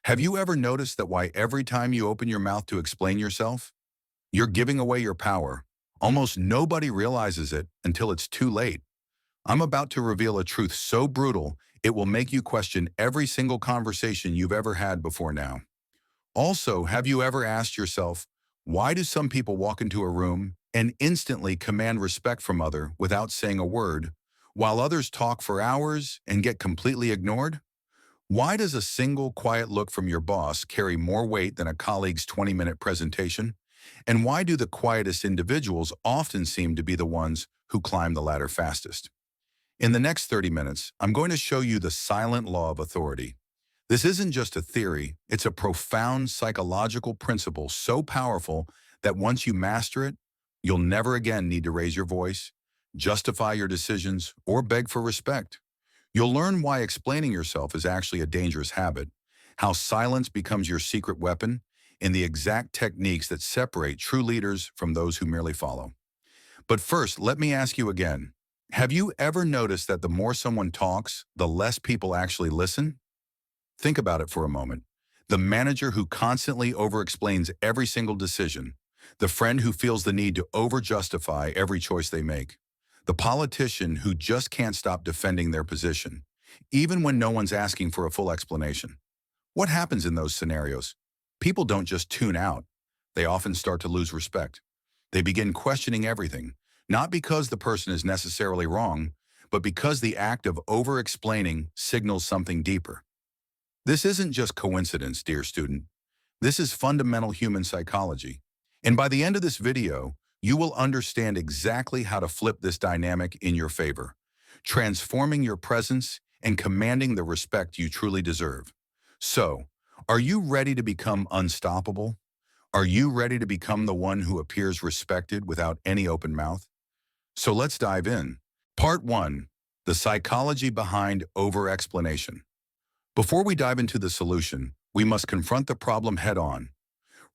Have you ever noticed that why every time you open your mouth to explain yourself, you're giving away your power? Almost nobody realizes it until it's too late. I'm about to reveal a truth so brutal, it will make you question every single conversation you've ever had before now. Also, have you ever asked yourself, why do some people walk into a room and instantly command respect from others without saying a word, while others talk for hours and get completely ignored? Why does a single quiet look from your boss carry more weight than a colleague's 20-minute presentation? And why do the quietest individuals often seem to be the ones who climb the ladder fastest? In the next 30 minutes, I'm going to show you the silent law of authority. This isn't just a theory, it's a profound psychological principle so powerful that once you master it, you'll never again need to raise your voice, justify your decisions, or beg for respect. You'll learn why explaining yourself is actually a dangerous habit, how silence becomes your secret weapon, and the exact techniques that separate true leaders from those who merely follow. But first, let me ask you again, have you ever noticed that the more someone talks, the less people actually listen? Think about it for a moment. The manager who constantly over-explains every single decision, the friend who feels the need to over-justify every choice they make, the politician who just can't stop defending their position, even when no one's asking for a full explanation. What happens in those scenarios? People don't just tune out. They often start to lose respect. They begin questioning everything, not because the person is necessarily wrong, but because the act of over-explaining signals something deeper. This isn't just coincidence, dear student. This is fundamental human psychology. And by the end of this video, you will understand exactly how to flip this dynamic in your favor, transforming your presence and commanding the respect you truly deserve. So, are you ready to become unstoppable? Are you ready to become the one who appears respected without any open mouth? So let's dive in. Part 1. The psychology behind over-explanation. Before we dive into the solution, we must confront the problem head-on.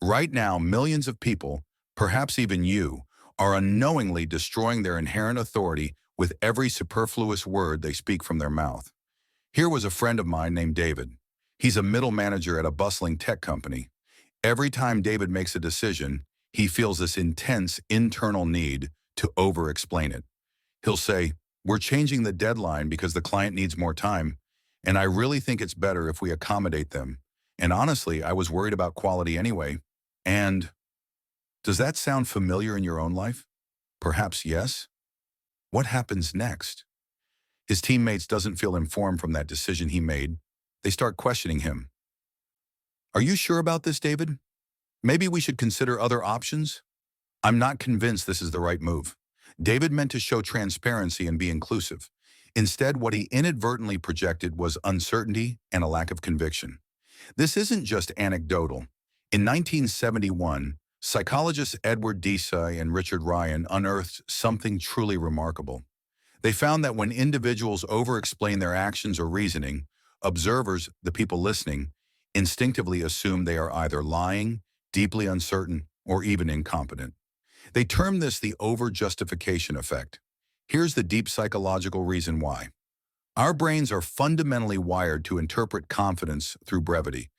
Right now, millions of people, perhaps even you, are unknowingly destroying their inherent authority with every superfluous word they speak from their mouth. Here was a friend of mine named David. He's a middle manager at a bustling tech company. Every time David makes a decision, he feels this intense internal need to over-explain it. He'll say, "We're changing the deadline because the client needs more time, and I really think it's better if we accommodate them. And honestly, I was worried about quality anyway." And does that sound familiar in your own life? Perhaps yes. What happens next? His teammates doesn't feel informed from that decision he made. They start questioning him. "Are you sure about this, David? Maybe we should consider other options?" "I'm not convinced this is the right move." David meant to show transparency and be inclusive. Instead, what he inadvertently projected was uncertainty and a lack of conviction. This isn't just anecdotal. In 1971, psychologists Edward Desai and Richard Ryan unearthed something truly remarkable. They found that when individuals over-explain their actions or reasoning, observers, the people listening, instinctively assume they are either lying, deeply uncertain, or even incompetent. They term this the over-justification effect. Here's the deep psychological reason why. Our brains are fundamentally wired to interpret confidence through brevity.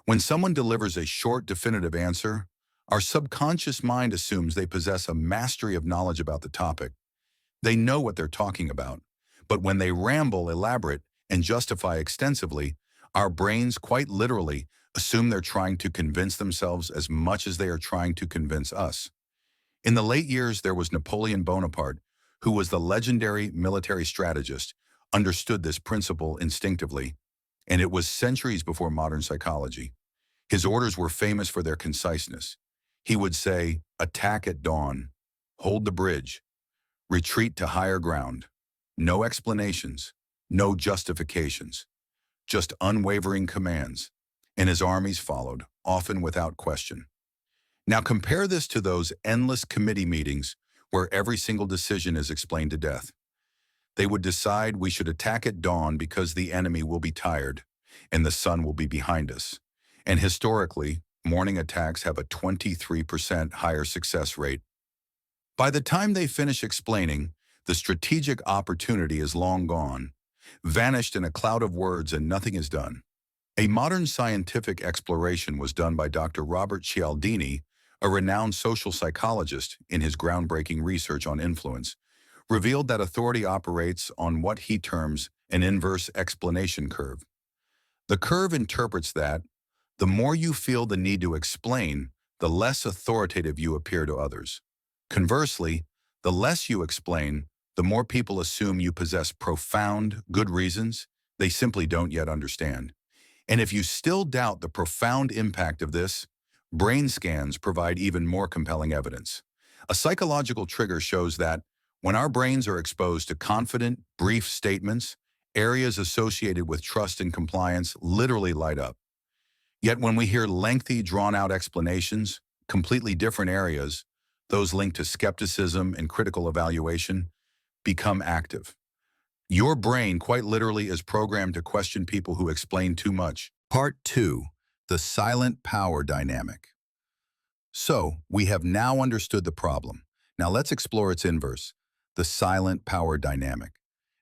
When someone delivers a short, definitive answer, our subconscious mind assumes they possess a mastery of knowledge about the topic. They know what they're talking about. But when they ramble, elaborate, and justify extensively, our brains quite literally assume they're trying to convince themselves as much as they are trying to convince us. In the late years, there was Napoleon Bonaparte, who was the legendary military strategist, understood this principle instinctively, and it was centuries before modern psychology. His orders were famous for their conciseness. He would say, "Attack at dawn, hold the bridge, retreat to higher ground." No explanations, no justifications, just unwavering commands, and his armies followed, often without question. Now compare this to those endless committee meetings where every single decision is explained to death. They would decide we should attack at dawn because the enemy will be tired and the sun will be behind us. And historically, morning attacks have a 23% higher success rate. By the time they finish explaining, the strategic opportunity is long gone, vanished in a cloud of words, and nothing is done. A modern scientific exploration was done by Dr. Robert Cialdini, a renowned social psychologist, in his groundbreaking research on influence, revealed that authority operates on what he terms an inverse explanation curve. The curve interprets that the more you feel the need to explain, the less authoritative you appear to others. Conversely, the less you explain, the more people assume you possess profound, good reasons they simply don't yet understand. And if you still doubt the profound impact of this, brain scans provide even more compelling evidence. A psychological trigger shows that when our brains are exposed to confident, brief statements, areas associated with trust and compliance literally light up. Yet when we hear lengthy, drawn-out explanations, completely different areas, those linked to skepticism and critical evaluation, become active. Your brain quite literally is programmed to question people who explain too much. Part 2. The silent power dynamic. So, we have now understood the problem. Now let's explore its inverse, the silent power dynamic.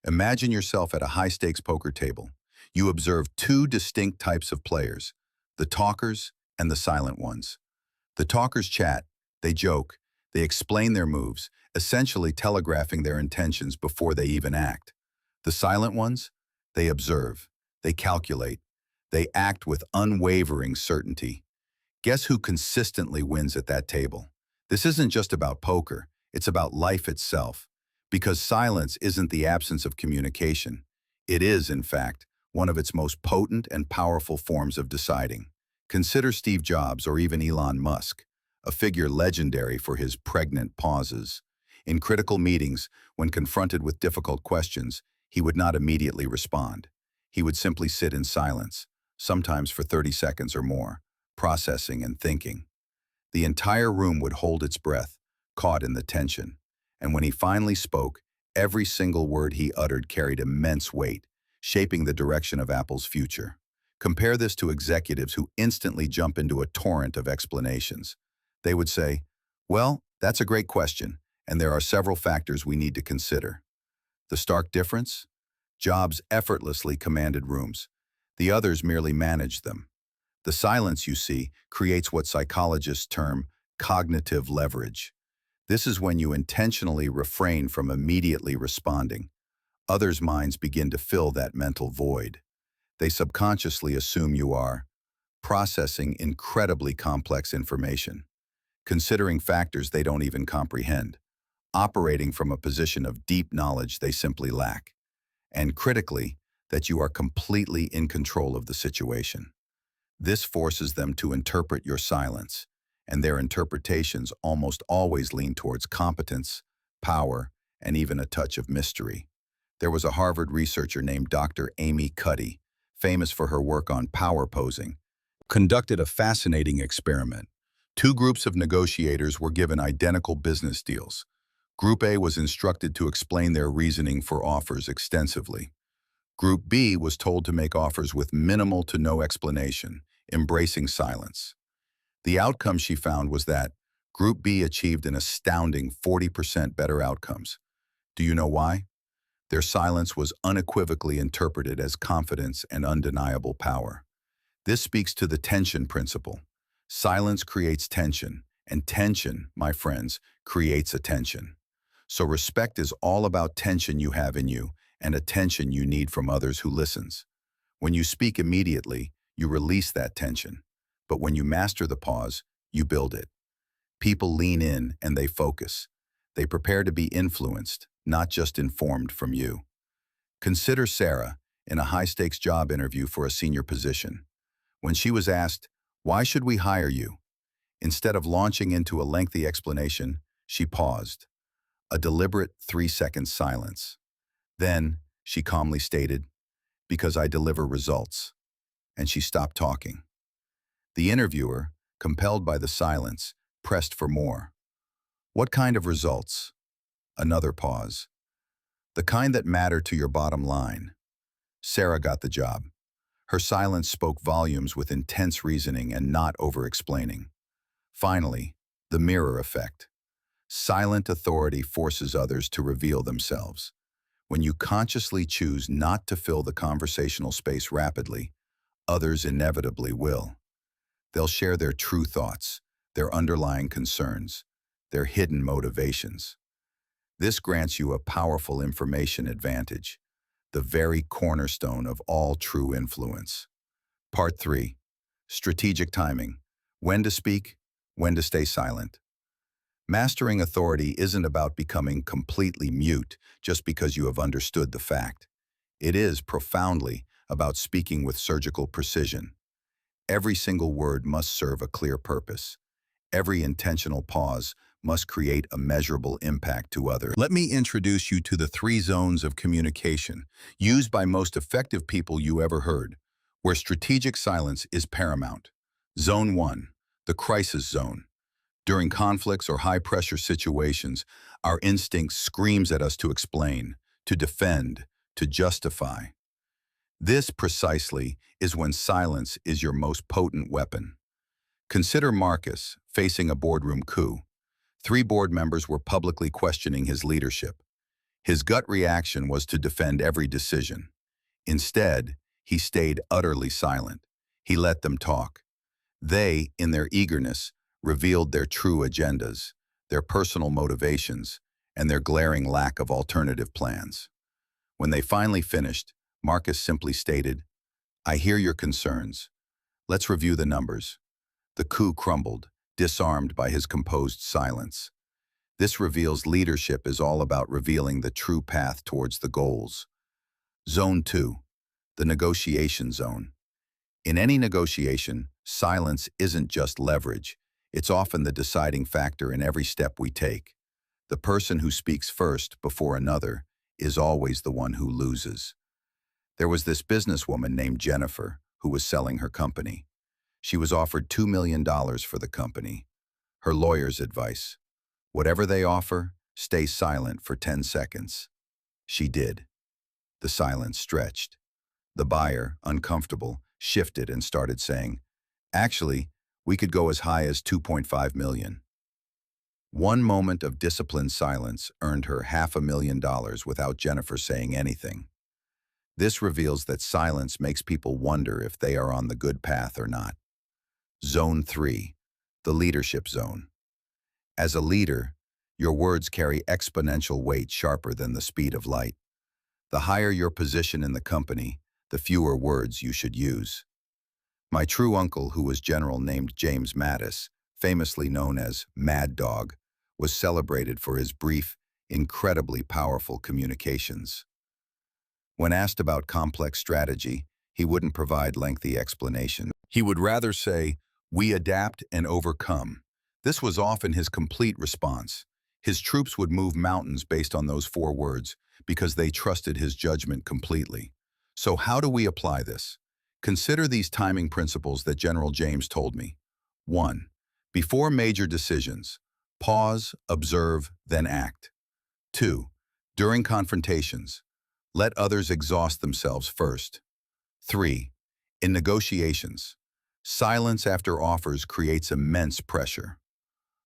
Imagine yourself at a high-stakes poker table. You observe two distinct types of players, the talkers and the silent ones. The talkers chat, they joke, they explain their moves, essentially telegraphing their intentions before they even act. The silent ones, they observe, they calculate, they act with unwavering certainty. Guess who consistently wins at that table? This isn't just about poker, it's about life itself. Because silence isn't the absence of communication. It is, in fact, one of its most potent and powerful forms of deciding. Consider Steve Jobs or even Elon Musk, a figure legendary for his pregnant pauses. In critical meetings, when confronted with difficult questions, he would not immediately respond. He would simply sit in silence, sometimes for 30 seconds or more, processing and thinking. The entire room would hold its breath, caught in the tension. And when he finally spoke, every single word he uttered carried immense weight, shaping the direction of Apple's future. Compare this to executives who instantly jump into a torrent of explanations. They would say, "Well, that's a great question, and there are several factors we need to consider." The stark difference? Jobs effortlessly commanded rooms. The others merely managed them. The silence, you see, creates what psychologists term cognitive leverage. This is when you intentionally refrain from immediately responding. Others' minds begin to fill that mental void. They subconsciously assume you are processing incredibly complex information, considering factors they don't even comprehend, operating from a position of deep knowledge they simply lack, and critically, that you are completely in control of the situation. This forces them to interpret your silence, and their interpretations almost always lean towards competence, power, and even a touch of mystery. There was a Harvard researcher named Dr. Amy Cuddy, famous for her work on power posing, conducted a fascinating experiment. Two groups of negotiators were given identical business deals. Group A was instructed to explain their reasoning for offers extensively. Group B was told to make offers with minimal to no explanation, embracing silence. The outcome she found was that Group B achieved an astounding 40% better outcomes. Do you know why? Their silence was unequivocally interpreted as confidence and undeniable power. This speaks to the tension principle. Silence creates tension, and tension, my friends, creates attention. So respect is all about tension you have in you and attention you need from others who listens. When you speak immediately, you release that tension. But when you master the pause, you build it. People lean in and they focus. They prepare to be influenced, not just informed from you. Consider Sarah in a high-stakes job interview for a senior position. When she was asked, "Why should we hire you?" Instead of launching into a lengthy explanation, she paused. A deliberate 3-second silence. Then, she calmly stated, "Because I deliver results." And she stopped talking. The interviewer, compelled by the silence, pressed for more. "What kind of results?" Another pause. "The kind that matter to your bottom line." Sarah got the job. Her silence spoke volumes with intense reasoning and not over-explaining. Finally, the mirror effect. Silent authority forces others to reveal themselves. When you consciously choose not to fill the conversational space rapidly, others inevitably will. They'll share their true thoughts, their underlying concerns, their hidden motivations. This grants you a powerful information advantage, the very cornerstone of all true influence. Part 3. Strategic timing. When to speak, when to stay silent. Mastering authority isn't about becoming completely mute just because you have understood the fact. It is profoundly about speaking with surgical precision. Every single word must serve a clear purpose. Every intentional pause must create a measurable impact to others. Let me introduce you to the 3 zones of communication used by most effective people you ever heard, where strategic silence is paramount. Zone 1, the crisis zone. During conflicts or high-pressure situations, our instinct screams at us to explain, to defend, to justify. This precisely is when silence is your most potent weapon. Consider Marcus facing a boardroom coup. 3 board members were publicly questioning his leadership. His gut reaction was to defend every decision. Instead, he stayed utterly silent. He let them talk. They, in their eagerness, revealed their true agendas, their personal motivations, and their glaring lack of alternative plans. When they finally finished, Marcus simply stated, "I hear your concerns. Let's review the numbers." The coup crumbled, disarmed by his composed silence. This reveals leadership is all about revealing the true path towards the goals. Zone 2, the negotiation zone. In any negotiation, silence isn't just leverage. It's often the deciding factor in every step we take. The person who speaks first before another is always the one who loses. There was this businesswoman named Jennifer who was selling her company. She was offered $2 million for the company. Her lawyer's advice: whatever they offer, stay silent for 10 seconds. She did. The silence stretched. The buyer, uncomfortable, shifted and started saying, "Actually, we could go as high as 2.5 million. One moment of disciplined silence earned her $500,000 without Jennifer saying anything. This reveals that silence makes people wonder if they are on the good path or not. Zone 3, the leadership zone. As a leader, your words carry exponential weight sharper than the speed of light. The higher your position in the company, the fewer words you should use. My true uncle, who was general named James Mattis, famously known as Mad Dog, was celebrated for his brief, incredibly powerful communications. When asked about complex strategy, he wouldn't provide lengthy explanations. He would rather say, "We adapt and overcome." This was often his complete response. His troops would move mountains based on those 4 words because they trusted his judgment completely. So how do we apply this? Consider these timing principles that General James told me. 1. Before major decisions, pause, observe, then act. 2. During confrontations, let others exhaust themselves first. 3. In negotiations, silence after offers creates immense pressure.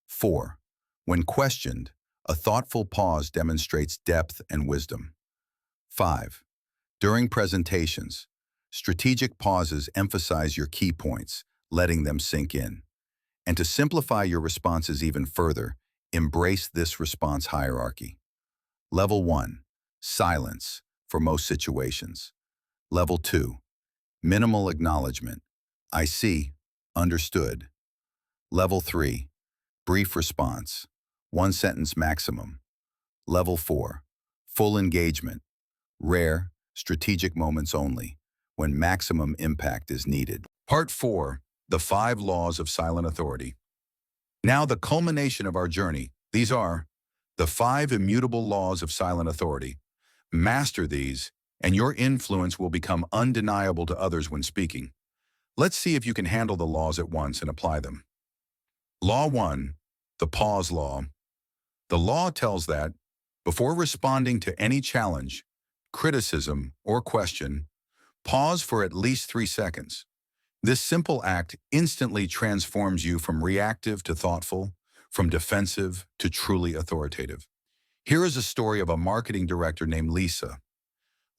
4. When questioned, a thoughtful pause demonstrates depth and wisdom. 5. During presentations, strategic pauses emphasize your key points, letting them sink in. And to simplify your responses even further, embrace this response hierarchy. Level 1, silence for most situations. Level 2, minimal acknowledgement. I see, understood. Level 3, brief response, 1 sentence maximum. Level 4, full engagement, rare, strategic moments only, when maximum impact is needed. Part 4, the 5 laws of silent authority. Now the culmination of our journey. These are the 5 immutable laws of silent authority. Master these, and your influence will become undeniable to others when speaking. Let's see if you can handle the laws at once and apply them. Law 1, the pause law. The law tells that, before responding to any challenge, criticism, or question, pause for at least 3 seconds. This simple act instantly transforms you from reactive to thoughtful, from defensive to truly authoritative. Here is a story of a marketing director named Lisa.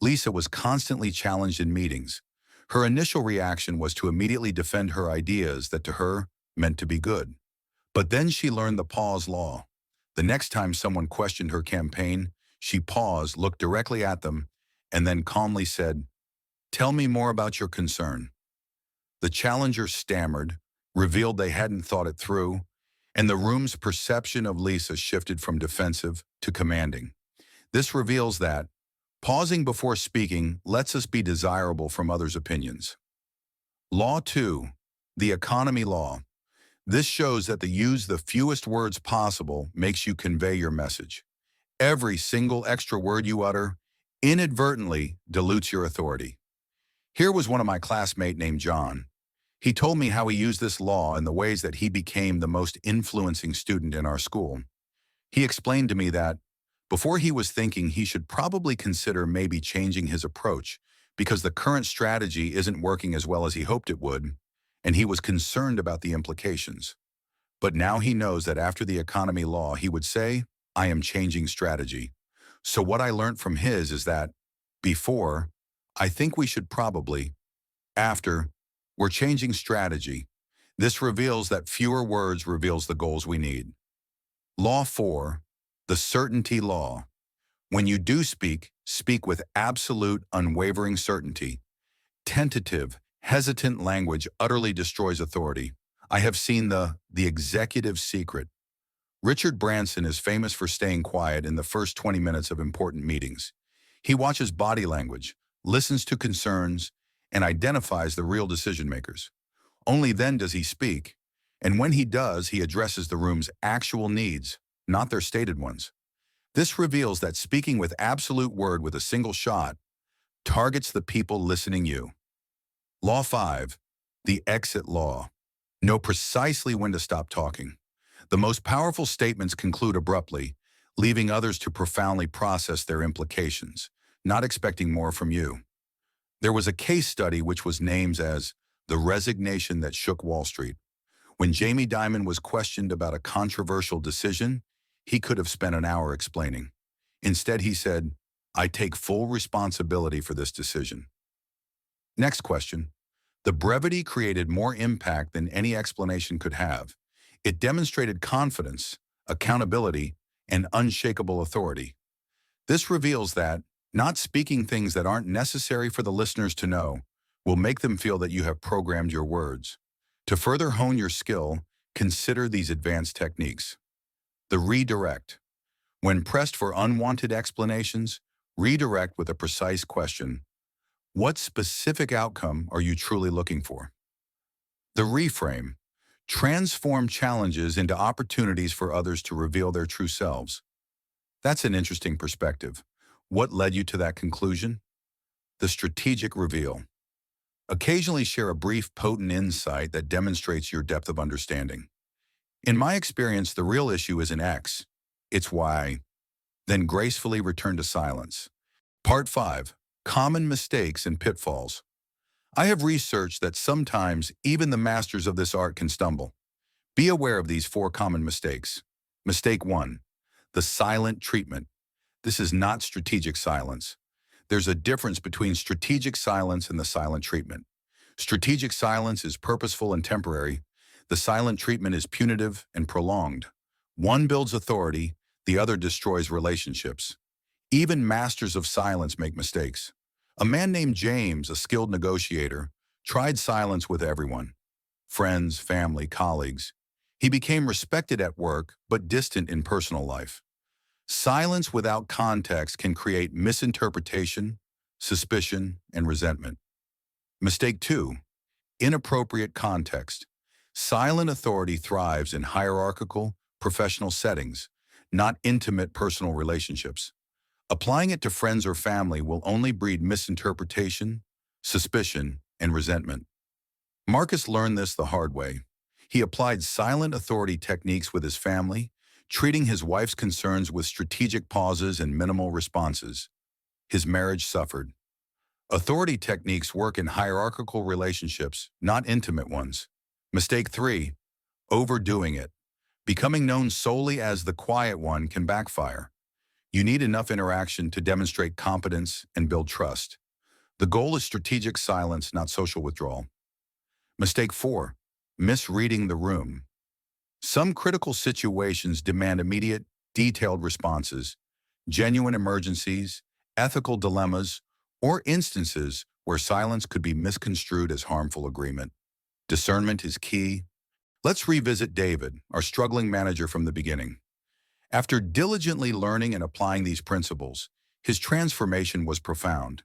Lisa was constantly challenged in meetings. Her initial reaction was to immediately defend her ideas that to her meant to be good. But then she learned the pause law. The next time someone questioned her campaign, she paused, looked directly at them, and then calmly said, "Tell me more about your concern." The challenger stammered, revealed they hadn't thought it through, and the room's perception of Lisa shifted from defensive to commanding. This reveals that pausing before speaking lets us be desirable from others' opinions. Law 2, the economy law. This shows that use the fewest words possible makes you convey your message. Every single extra word you utter inadvertently dilutes your authority. Here was one of my classmates named John. He told me how he used this law in the ways that he became the most influencing student in our school. He explained to me that before he was thinking he should probably consider maybe changing his approach because the current strategy isn't working as well as he hoped it would, and he was concerned about the implications. But now he knows that after the economy law, he would say, "I am changing strategy." So what I learned from his is that before, I think we should probably, after, we're changing strategy. This reveals that fewer words reveals the goals we need. Law 4, the certainty law. When you do speak, speak with absolute, unwavering certainty. Tentative, hesitant language utterly destroys authority. I have seen the executive secret. Richard Branson is famous for staying quiet in the first 20 minutes of important meetings. He watches body language, listens to concerns, and identifies the real decision makers. Only then does he speak, and when he does, he addresses the room's actual needs, not their stated ones. This reveals that speaking with absolute word with a single shot targets the people listening you. Law 5, the exit law. Know precisely when to stop talking. The most powerful statements conclude abruptly, leaving others to profoundly process their implications, not expecting more from you. There was a case study which was named as the resignation that shook Wall Street. When Jamie Dimon was questioned about a controversial decision, he could have spent an hour explaining. Instead, he said, "I take full responsibility for this decision." Next question. The brevity created more impact than any explanation could have. It demonstrated confidence, accountability, and unshakable authority. This reveals that not speaking things that aren't necessary for the listeners to know will make them feel that you have programmed your words. To further hone your skill, consider these advanced techniques. The redirect. When pressed for unwanted explanations, redirect with a precise question. What specific outcome are you truly looking for? The reframe. Transform challenges into opportunities for others to reveal their true selves. That's an interesting perspective. What led you to that conclusion? The strategic reveal. Occasionally share a brief, potent insight that demonstrates your depth of understanding. In my experience, the real issue isn't X, it's Y. Then gracefully return to silence. Part 5. Common mistakes and pitfalls. I have researched that sometimes even the masters of this art can stumble. Be aware of these 4 common mistakes. Mistake 1. The silent treatment. This is not strategic silence. There's a difference between strategic silence and the silent treatment. Strategic silence is purposeful and temporary. The silent treatment is punitive and prolonged. One builds authority, the other destroys relationships. Even masters of silence make mistakes. A man named James, a skilled negotiator, tried silence with everyone. Friends, family, colleagues. He became respected at work, but distant in personal life. Silence without context can create misinterpretation, suspicion, and resentment. Mistake 2. Inappropriate context. Silent authority thrives in hierarchical, professional settings, not intimate personal relationships. Applying it to friends or family will only breed misinterpretation, suspicion, and resentment. Marcus learned this the hard way. He applied silent authority techniques with his family, treating his wife's concerns with strategic pauses and minimal responses. His marriage suffered. Authority techniques work in hierarchical relationships, not intimate ones. Mistake 3. Overdoing it. Becoming known solely as the quiet one can backfire. You need enough interaction to demonstrate competence and build trust. The goal is strategic silence, not social withdrawal. Mistake 4. Misreading the room. Some critical situations demand immediate, detailed responses, genuine emergencies, ethical dilemmas, or instances where silence could be misconstrued as harmful agreement. Discernment is key. Let's revisit David, our struggling manager from the beginning. After diligently learning and applying these principles, his transformation was profound.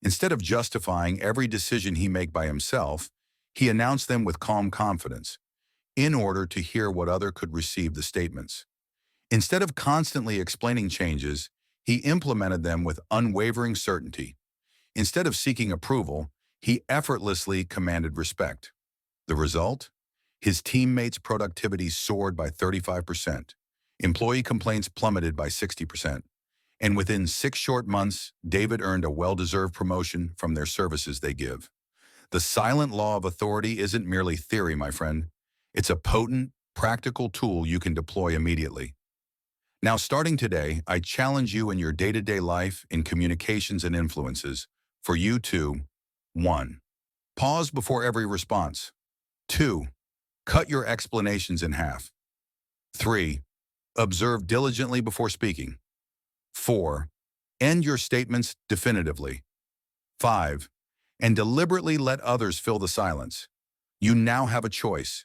Instead of justifying every decision he made by himself, he announced them with calm confidence, in order to hear what other could receive the statements. Instead of constantly explaining changes, he implemented them with unwavering certainty. Instead of seeking approval, he effortlessly commanded respect. The result? His teammates' productivity soared by 35%. Employee complaints plummeted by 60%. And within 6 short months, David earned a well-deserved promotion from their services they give. The silent law of authority isn't merely theory, my friend. It's a potent, practical tool you can deploy immediately. Now, starting today, I challenge you in your day-to-day life, in communications and influences, for you to 1. Pause before every response. 2. Cut your explanations in half. 3. Observe diligently before speaking. 4. End your statements definitively. 5. And deliberately let others fill the silence. You now have a choice.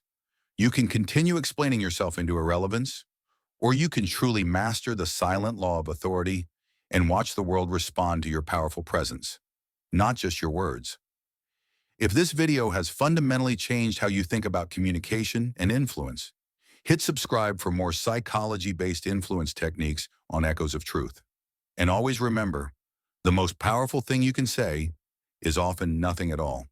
You can continue explaining yourself into irrelevance, or you can truly master the silent law of authority and watch the world respond to your powerful presence, not just your words. If this video has fundamentally changed how you think about communication and influence, hit subscribe for more psychology-based influence techniques on Echoes of Truth. And always remember, the most powerful thing you can say is often nothing at all.